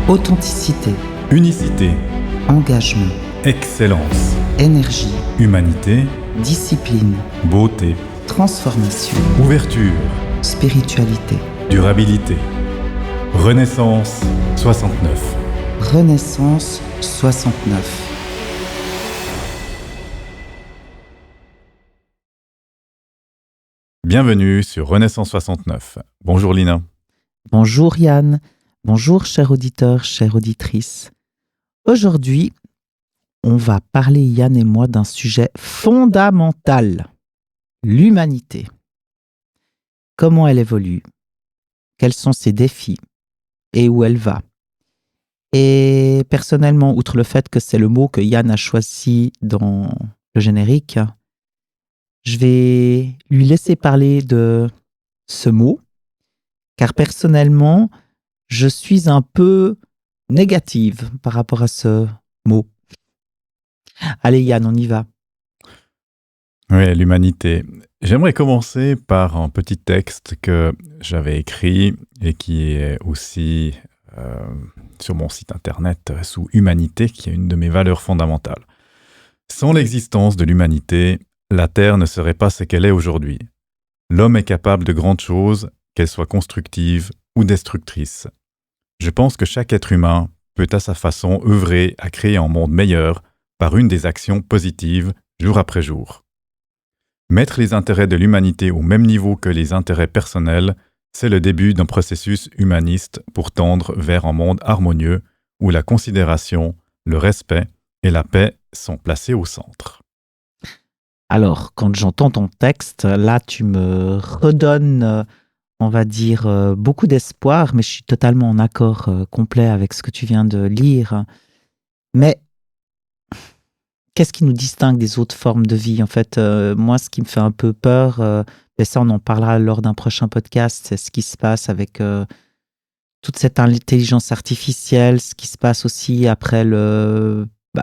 Authenticité, Unicité, engagement, excellence, énergie, humanité, discipline, beauté, transformation, ouverture, spiritualité. durabilité. Renaissance 69. Renaissance 69. Bienvenue sur Renaissance 69. Bonjour Lina. Bonjour Yann, bonjour chers auditeurs, chères auditrices. Aujourd'hui, on va parler, Yann et moi, d'un sujet fondamental, l'humanité. Comment elle évolue, quels sont ses défis et où elle va. Et personnellement, outre le fait que c'est le mot que Yann a choisi dans le générique, je vais lui laisser parler de ce mot, car personnellement, je suis un peu négative par rapport à ce mot. Allez Yann, on y va. Oui, l'humanité. J'aimerais commencer par un petit texte que j'avais écrit et qui est aussi sur mon site internet sous Humanité, qui est une de mes valeurs fondamentales. Sans l'existence de l'humanité, la Terre ne serait pas ce qu'elle est aujourd'hui. L'homme est capable de grandes choses, qu'elles soient constructives ou destructrices. Je pense que chaque être humain peut à sa façon œuvrer à créer un monde meilleur par une des actions positives jour après jour. Mettre les intérêts de l'humanité au même niveau que les intérêts personnels, c'est le début d'un processus humaniste pour tendre vers un monde harmonieux où la considération, le respect et la paix sont placés au centre. Alors, quand j'entends ton texte, là, tu me redonnes, on va dire, beaucoup d'espoir, mais je suis totalement en accord complet avec ce que tu viens de lire. Mais qu'est-ce qui nous distingue des autres formes de vie? En fait, moi, ce qui me fait un peu peur, et ça, on en parlera lors d'un prochain podcast, c'est ce qui se passe avec toute cette intelligence artificielle, ce qui se passe aussi après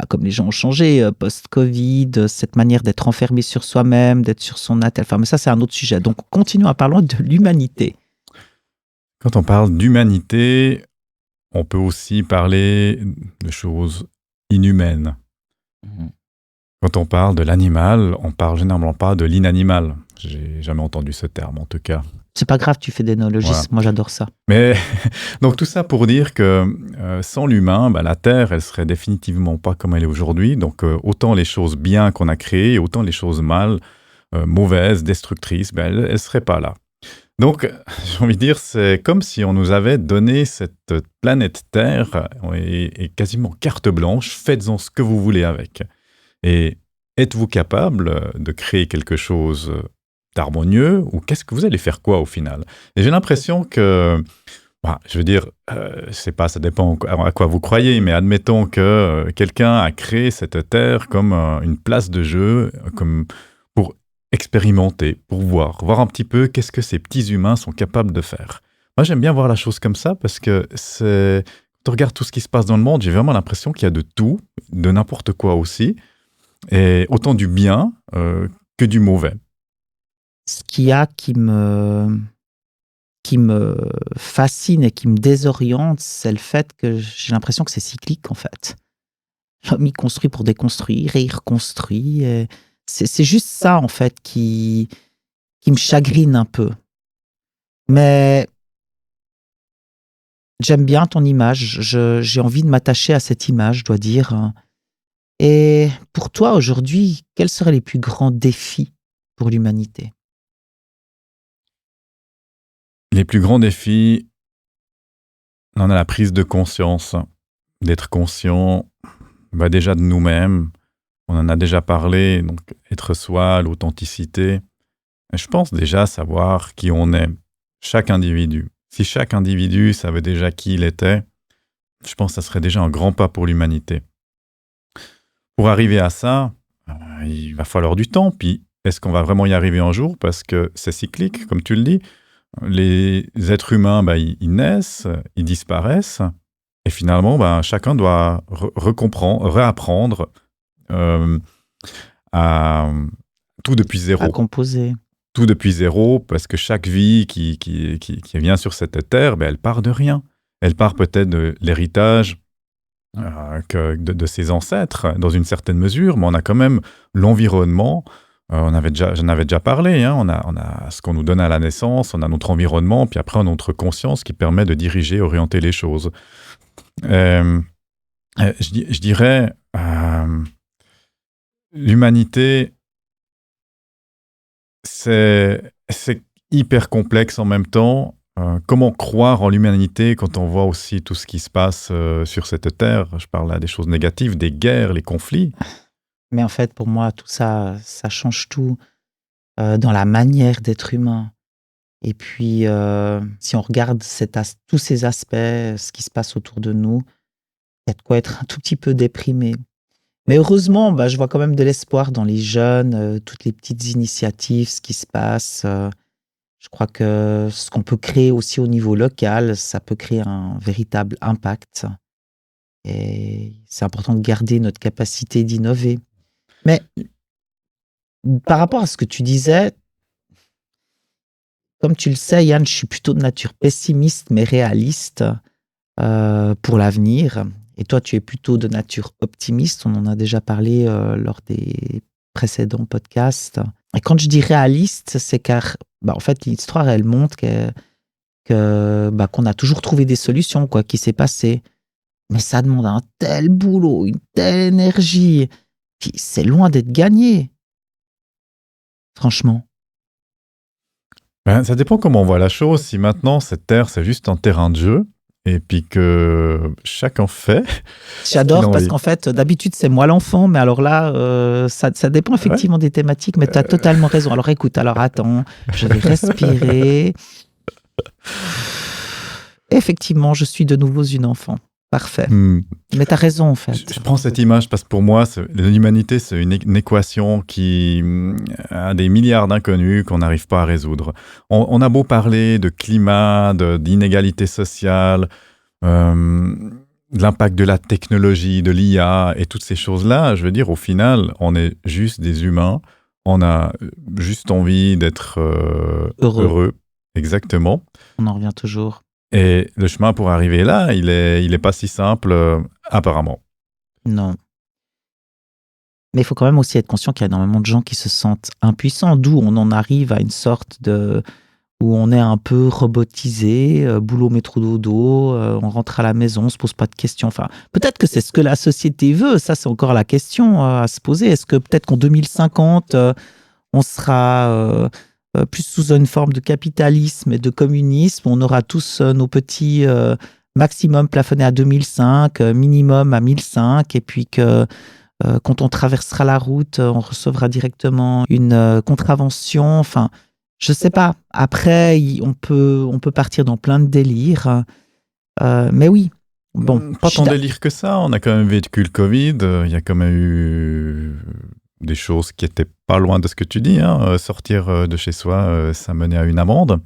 comme les gens ont changé, post-Covid, cette manière d'être enfermé sur soi-même, d'être sur son attel. Enfin, mais ça, c'est un autre sujet. Donc, continuons à parler de l'humanité. Quand on parle d'humanité, on peut aussi parler de choses inhumaines. Quand on parle de l'animal, on parle généralement pas de l'inanimal. J'ai jamais entendu ce terme, en tout cas. C'est pas grave, tu fais des néologismes. Voilà. Moi, j'adore ça. Mais donc tout ça pour dire que sans l'humain, la Terre, elle serait définitivement pas comme elle est aujourd'hui. Donc autant les choses bien qu'on a créées, autant les choses mal, mauvaises, destructrices, elles seraient pas là. Donc j'ai envie de dire, c'est comme si on nous avait donné cette planète Terre et quasiment carte blanche, faites-en ce que vous voulez avec. Et êtes-vous capable de créer quelque chose d'harmonieux ou qu'est-ce que vous allez faire quoi au final? Et j'ai l'impression que, je veux dire, c'est pas, ça dépend à quoi vous croyez, mais admettons que quelqu'un a créé cette terre comme une place de jeu, comme pour expérimenter, pour voir un petit peu qu'est-ce que ces petits humains sont capables de faire. Moi, j'aime bien voir la chose comme ça parce que quand on regarde tout ce qui se passe dans le monde, j'ai vraiment l'impression qu'il y a de tout, de n'importe quoi aussi. Et autant du bien que du mauvais. Ce qu'il y a qui me fascine et qui me désoriente, c'est le fait que j'ai l'impression que c'est cyclique, en fait. L'homme, il construit pour déconstruire et il reconstruit. Et c'est juste ça, en fait, qui me chagrine un peu. Mais j'aime bien ton image. J'ai envie de m'attacher à cette image, je dois dire. Et pour toi, aujourd'hui, quels seraient les plus grands défis pour l'humanité? Les plus grands défis, on a la prise de conscience, d'être conscient déjà de nous-mêmes. On en a déjà parlé, donc être soi, l'authenticité. Et je pense déjà savoir qui on est, chaque individu. Si chaque individu savait déjà qui il était, je pense que ça serait déjà un grand pas pour l'humanité. Pour arriver à ça, il va falloir du temps. Puis, est-ce qu'on va vraiment y arriver un jour? Parce que c'est cyclique, comme tu le dis. Les êtres humains, ils naissent, ils disparaissent. Et finalement, chacun doit réapprendre à tout depuis zéro. À composer. Tout depuis zéro, parce que chaque vie qui vient sur cette terre, elle part de rien. elle part peut-être de l'héritage de ses ancêtres, dans une certaine mesure, mais on a quand même l'environnement. J'en avais déjà parlé, hein, on a ce qu'on nous donne à la naissance, on a notre environnement, puis après on a notre conscience qui permet de diriger, orienter les choses. Je dirais, l'humanité, c'est hyper complexe en même temps. Comment croire en l'humanité quand on voit aussi tout ce qui se passe sur cette terre? Je parle là des choses négatives, des guerres, les conflits. Mais en fait, pour moi, tout ça, ça change tout dans la manière d'être humain. Et puis, si on regarde tous ces aspects, ce qui se passe autour de nous, il y a de quoi être un tout petit peu déprimé. Mais heureusement, je vois quand même de l'espoir dans les jeunes, toutes les petites initiatives, ce qui se passe. Je crois que ce qu'on peut créer aussi au niveau local, ça peut créer un véritable impact. Et c'est important de garder notre capacité d'innover. Mais par rapport à ce que tu disais, comme tu le sais, Yann, je suis plutôt de nature pessimiste mais réaliste pour l'avenir. Et toi, tu es plutôt de nature optimiste. On en a déjà parlé lors des précédents podcasts. Et quand je dis réaliste, c'est car, en fait, l'histoire, elle montre qu'on a toujours trouvé des solutions, quoi, qui s'est passé. Mais ça demande un tel boulot, une telle énergie. Puis c'est loin d'être gagné. Franchement. Ça dépend comment on voit la chose. Si maintenant, cette terre, c'est juste un terrain de jeu, et puis que chacun fait. J'adore parce qu'en fait, d'habitude, c'est moi l'enfant, mais alors là, ça dépend effectivement des thématiques, mais tu as totalement raison. Alors écoute, attends, je vais respirer. Effectivement, je suis de nouveau une enfant. Parfait. Mais tu as raison, en fait. Je prends cette image parce que pour moi, l'humanité, c'est une équation qui a des milliards d'inconnus qu'on n'arrive pas à résoudre. On a beau parler de climat, d'inégalité sociale, de l'impact de la technologie, de l'IA et toutes ces choses-là, je veux dire, au final, on est juste des humains. On a juste envie d'être heureux. Exactement. On en revient toujours. Et le chemin pour arriver là, il est pas si simple, apparemment. Non. Mais il faut quand même aussi être conscient qu'il y a énormément de gens qui se sentent impuissants, d'où on en arrive à une sorte où on est un peu robotisé, boulot, métro, dodo, on rentre à la maison, on se pose pas de questions. Enfin, peut-être que c'est ce que la société veut, ça c'est encore la question à se poser. Est-ce que peut-être qu'en 2050, on sera... plus sous une forme de capitalisme et de communisme, on aura tous nos petits maximum plafonnés à 2005, minimum à 1005, et puis que quand on traversera la route, on recevra directement une contravention. Enfin, je sais pas. Après, on peut partir dans plein de délires. Mais oui. Bon, pas tant délire que ça. On a quand même vécu le Covid. Il y a quand même eu des choses qui étaient pas loin de ce que tu dis, hein. Sortir de chez soi, ça menait à une amende.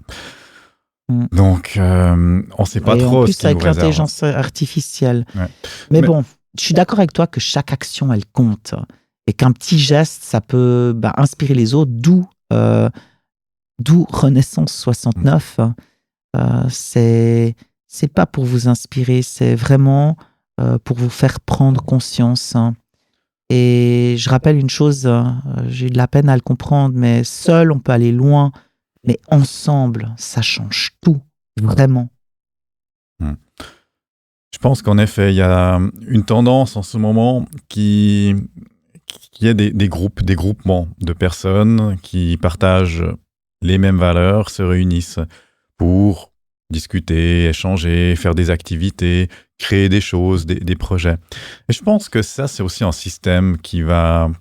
Donc, on ne sait pas trop ce qui nous réserve. En plus, avec l'intelligence artificielle. Ouais. Mais bon, je suis d'accord avec toi que chaque action, elle compte. Et qu'un petit geste, ça peut inspirer les autres, d'où Renaissance 69. C'est pas pour vous inspirer, c'est vraiment pour vous faire prendre conscience. Et je rappelle une chose, j'ai eu de la peine à le comprendre, mais seul on peut aller loin, mais ensemble, ça change tout, vraiment. Je pense qu'en effet, il y a une tendance en ce moment qui est des groupements de personnes qui partagent les mêmes valeurs, se réunissent pour discuter, échanger, faire des activités, créer des choses, des projets. Et je pense que ça, c'est aussi un système qui va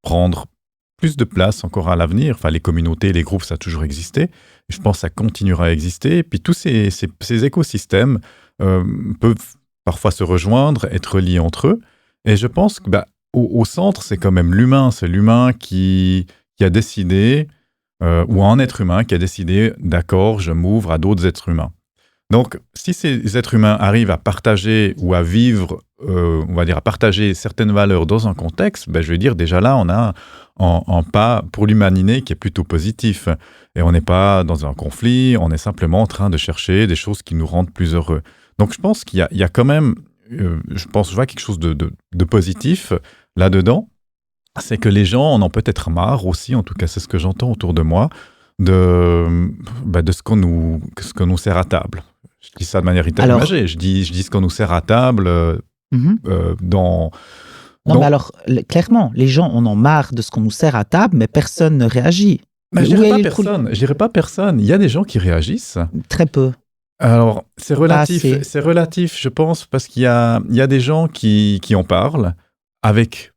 prendre plus de place encore à l'avenir. Enfin, les communautés, les groupes, ça a toujours existé. Et je pense que ça continuera à exister. Et puis tous ces écosystèmes peuvent parfois se rejoindre, être liés entre eux. Et je pense que au centre, c'est quand même l'humain. C'est l'humain qui a décidé, ou un être humain qui a décidé, d'accord, je m'ouvre à d'autres êtres humains. Donc, si ces êtres humains arrivent à partager ou à vivre, on va dire à partager certaines valeurs dans un contexte, je veux dire, déjà là, on a un pas pour l'humanité qui est plutôt positif. Et on n'est pas dans un conflit, on est simplement en train de chercher des choses qui nous rendent plus heureux. Donc je pense qu'il y a quand même, je vois quelque chose de positif là-dedans. C'est que les gens en ont peut-être marre aussi, en tout cas c'est ce que j'entends autour de moi, de ce qu'on nous sert à table. Je dis ça de manière imagée, je dis ce qu'on nous sert à table dans... Non, mais alors, clairement, les gens en ont marre de ce qu'on nous sert à table, mais personne ne réagit. Mais je dirais pas personne. Il y a des gens qui réagissent. Très peu. Alors, c'est relatif, je pense, parce qu'il y a des gens qui en parlent avec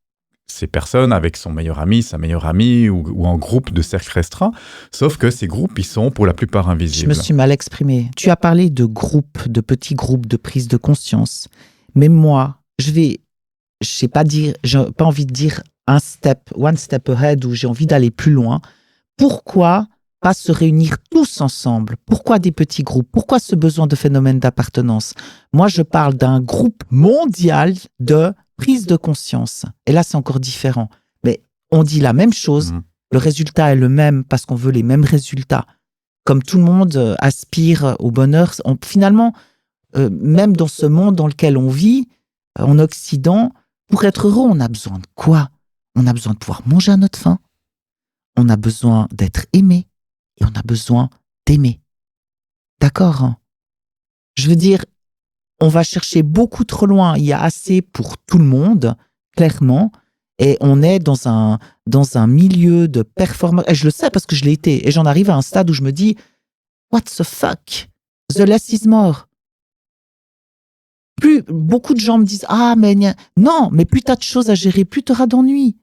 ces personnes, avec son meilleur ami, sa meilleure amie, ou en groupe de cercle restreint, sauf que ces groupes, ils sont pour la plupart invisibles. Je me suis mal exprimé. Tu as parlé de groupes, de petits groupes de prise de conscience, mais moi, j'ai pas envie de dire one step ahead, où j'ai envie d'aller plus loin. Pourquoi pas se réunir tous ensemble? Pourquoi des petits groupes? Pourquoi ce besoin de phénomène d'appartenance? Moi, je parle d'un groupe mondial de prise de conscience. Et là, c'est encore différent. Mais on dit la même chose, le résultat est le même parce qu'on veut les mêmes résultats. Comme tout le monde aspire au bonheur, finalement, même dans ce monde dans lequel on vit, en Occident, pour être heureux, on a besoin de quoi? On a besoin de pouvoir manger à notre faim. On a besoin d'être aimé et on a besoin d'aimer. D'accord, hein? Je veux dire, on va chercher beaucoup trop loin. Il y a assez pour tout le monde, clairement, et on est dans un milieu de performance. Et je le sais parce que je l'ai été. Et j'en arrive à un stade où je me dis, what the fuck? The less is more. Plus beaucoup de gens me disent, non, mais plus t'as de choses à gérer, plus t'auras d'ennuis.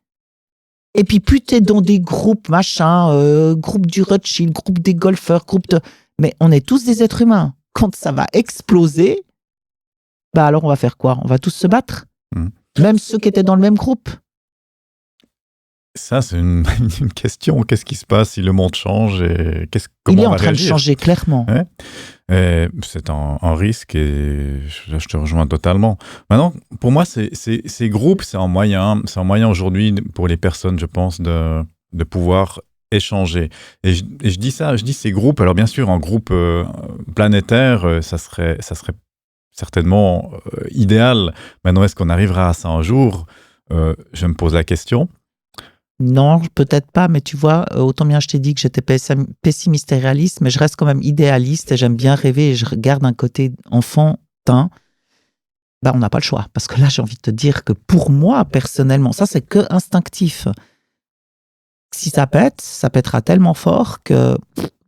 Et puis plus t'es dans des groupes, groupe du Rothschild, groupe des golfeurs, mais on est tous des êtres humains. Quand ça va exploser, alors on va faire quoi? On va tous se battre? Même ceux qui étaient dans le même groupe? Ça, c'est une question. Qu'est-ce qui se passe si le monde change et comment il est en train de changer, clairement. Ouais. C'est un risque et je te rejoins totalement. Maintenant, pour moi, ces groupes, c'est un moyen aujourd'hui pour les personnes, je pense, de pouvoir échanger. Et je dis ça, je dis ces groupes. Alors bien sûr, un groupe planétaire, ça serait certainement idéal. Maintenant, est-ce qu'on arrivera à ça un jour? Je me pose la question. Non, peut-être pas, mais tu vois, autant bien je t'ai dit que j'étais pessimiste et réaliste, mais je reste quand même idéaliste et j'aime bien rêver et je regarde un côté enfantin. On n'a pas le choix, parce que là, j'ai envie de te dire que pour moi, personnellement, ça, c'est que instinctif. Si ça pètera tellement fort qu'il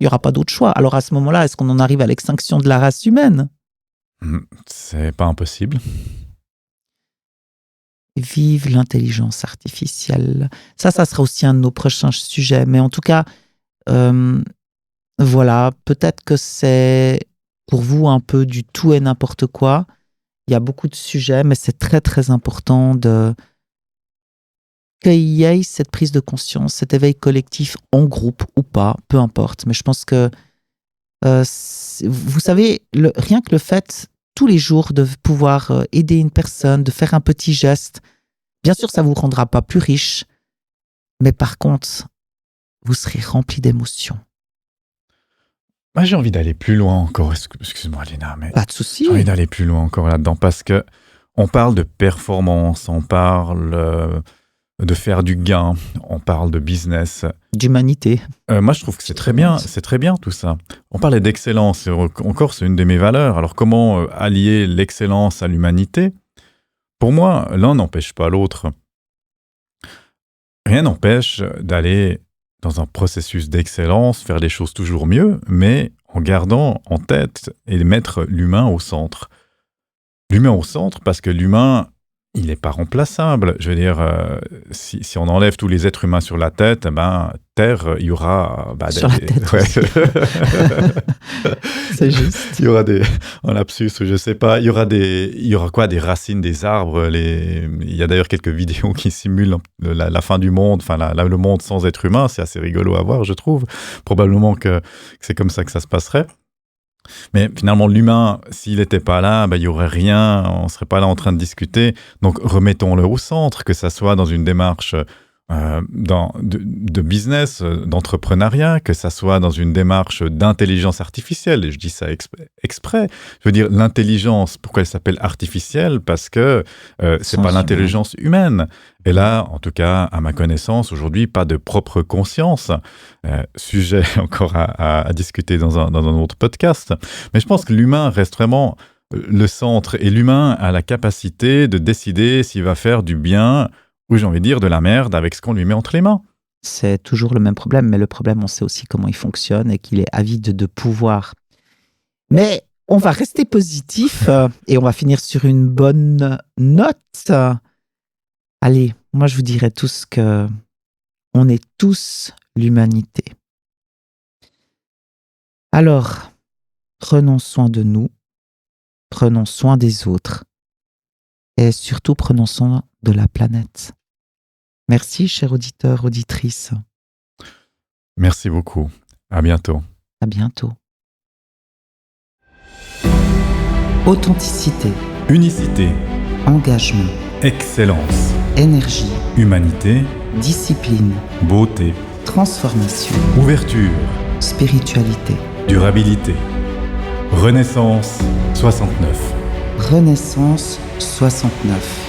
n'y aura pas d'autre choix. Alors à ce moment-là, est-ce qu'on en arrive à l'extinction de la race humaine? C'est pas impossible. Vive l'intelligence artificielle. Ça sera aussi un de nos prochains sujets. Mais en tout cas, voilà, peut-être que c'est pour vous un peu du tout et n'importe quoi. Il y a beaucoup de sujets, mais c'est très, très important qu'il y ait cette prise de conscience, cet éveil collectif en groupe ou pas, peu importe. Mais je pense que, vous savez, rien que le fait tous les jours de pouvoir aider une personne, de faire un petit geste. Bien sûr, ça ne vous rendra pas plus riche, mais par contre, vous serez rempli d'émotions. Moi, j'ai envie d'aller plus loin encore. Excuse-moi, Léna, mais pas de souci. J'ai envie d'aller plus loin encore là-dedans parce que on parle de performance, on parle de faire du gain, on parle de business. D'humanité. Moi, je trouve que c'est très bien tout ça. On parlait d'excellence, et encore, c'est une de mes valeurs. Alors, comment allier l'excellence à l'humanité? Pour moi, l'un n'empêche pas l'autre. Rien n'empêche d'aller dans un processus d'excellence, faire des choses toujours mieux, mais en gardant en tête et de mettre l'humain au centre. L'humain au centre parce que l'humain, il n'est pas remplaçable. Je veux dire, si on enlève tous les êtres humains sur la tête, Terre, il y aura... sur la tête c'est juste. Il y aura un lapsus, je ne sais pas. Il y aura quoi? Des racines des arbres. Il y a d'ailleurs quelques vidéos qui simulent la fin du monde, enfin le monde sans être humain. C'est assez rigolo à voir, je trouve. Probablement que c'est comme ça que ça se passerait. Mais finalement, l'humain, s'il n'était pas là, il n'y aurait rien, on ne serait pas là en train de discuter. Donc, remettons-le au centre, que ça soit dans une démarche de business, d'entrepreneuriat, que ça soit dans une démarche d'intelligence artificielle. Et je dis ça exprès. Je veux dire, l'intelligence, pourquoi elle s'appelle artificielle? Parce que c'est pas l'intelligence humaine. Et là, en tout cas, à ma connaissance, aujourd'hui, pas de propre conscience. Sujet encore à discuter dans un autre podcast. Mais je pense que l'humain reste vraiment le centre. Et l'humain a la capacité de décider s'il va faire du bien ou, j'ai envie de dire, de la merde avec ce qu'on lui met entre les mains. C'est toujours le même problème, mais le problème, on sait aussi comment il fonctionne et qu'il est avide de pouvoir. Mais on va rester positif et on va finir sur une bonne note. Allez, moi je vous dirais tous que on est tous l'humanité. Alors, prenons soin de nous, prenons soin des autres et surtout prenons soin de la planète. Merci, chers auditeurs, auditrices. Merci beaucoup. À bientôt. À bientôt. Authenticité, Unicité, engagement, excellence, énergie, humanité, discipline, beauté, transformation, ouverture, spiritualité. durabilité. Renaissance 69. Renaissance 69.